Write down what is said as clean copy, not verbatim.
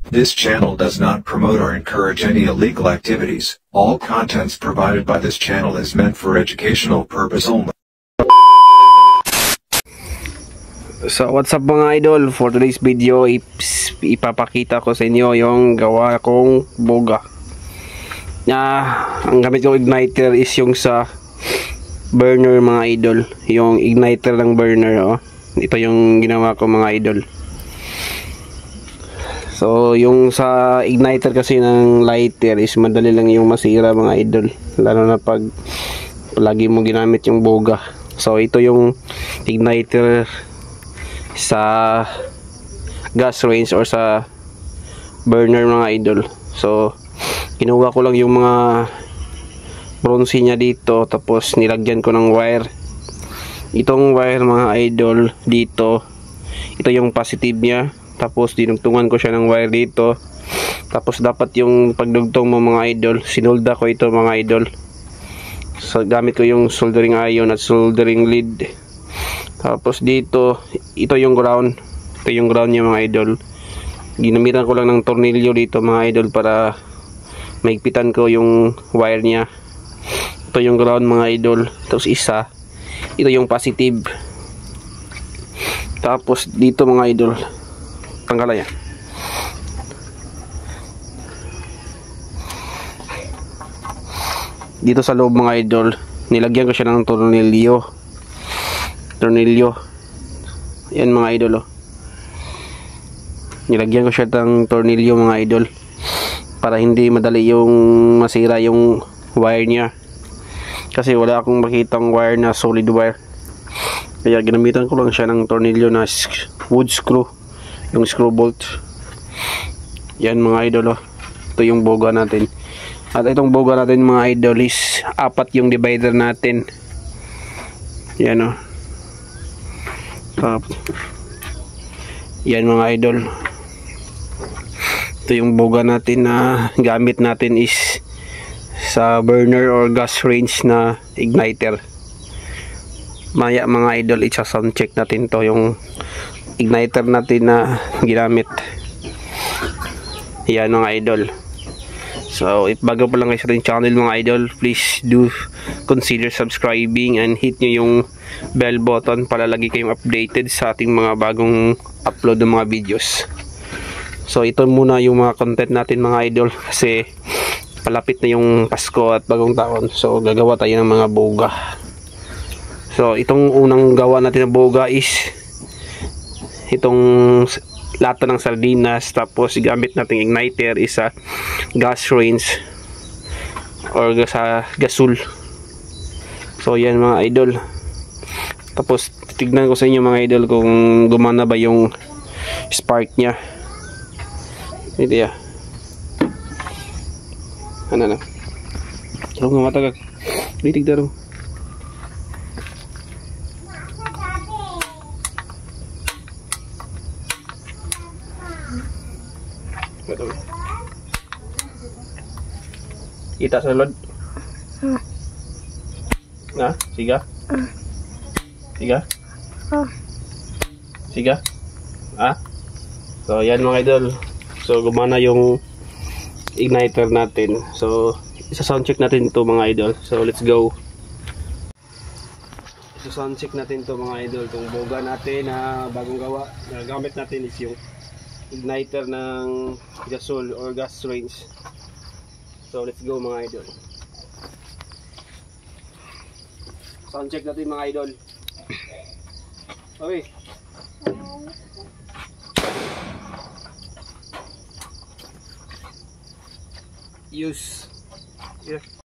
This channel does not promote or encourage any illegal activities. All contents provided by this channel is meant for educational purpose only. So what's up mga idol, for today's video ipapakita ko sa inyo yung gawa kong boga. Ang gamit kong igniter is yung sa burner mga idol, yung igniter ng burner. Ito yung ginawa ko mga idol. So yung sa igniter kasi ng lighter is madali lang yung masira mga idol, lalo na pag lagi mo ginamit yung boga. So ito yung igniter sa gas range or sa burner mga idol. So kinuha ko lang yung mga bronze niya dito, tapos nilagyan ko ng wire. Itong wire mga idol dito, ito yung positive niya, tapos dinugtungan ko siya ng wire dito. Tapos dapat yung pagdugtong mo mga idol, sinolda ko ito mga idol. So gamit ko yung soldering iron at soldering lead. Tapos dito, ito yung ground. Ito yung ground niya mga idol. Ginamitan ko lang ng tornilyo dito mga idol para maigpitan ko yung wire niya. Ito yung ground mga idol. Tapos isa, ito yung positive. Tapos dito mga idol, tanggalan yan. Dito sa loob mga idol, nilagyan ko siya ng tornilyo. Yan mga idol. Nilagyan ko siya ng tornilyo mga idol para hindi madali yung masira yung wire niya, kasi wala akong makitang wire na solid wire. Kaya ginamitan ko lang siya ng tornilyo na wood screw, yung screw bolt. Yan mga idol. Ito yung boga natin. At itong boga natin mga idol is 4 yung divider natin. Yan yan mga idol. Ito yung boga natin na gamit natin is sa burner or gas range na igniter. Maya mga idol, i-sound check natin to, yung igniter natin na ginamit. Yan mga idol. So if bago pa lang kayo sa ating channel mga idol, please do consider subscribing and hit nyo yung bell button para lagi kayong updated sa ating mga bagong upload ng mga videos. So ito muna yung mga content natin mga idol, kasi palapit na yung Pasko at bagong taon. So gagawa tayo ng mga boga. So itong unang gawa natin ng boga is itong lata ng sardinas, tapos gamit nating igniter is sa gas range or sa gasol. So yan mga idol. Tapos tignan ko sa inyo mga idol kung gumana ba yung spark nya. Ito ya. Ano na? Huwag nga matagag. Litig daro. Kita sa lod. Na, siga. Siga. Siga. So yan mga idol. So gumana yung igniter natin. So isa-sound check natin ito mga idol. So let's go. Isa-sound check natin ito mga idol. Itong boga natin na bagong gawa na gamit natin is yung igniter ng gasol or gas range. So let's go mga idol. Sound check natin mga idol. Okay. Use. Yeah.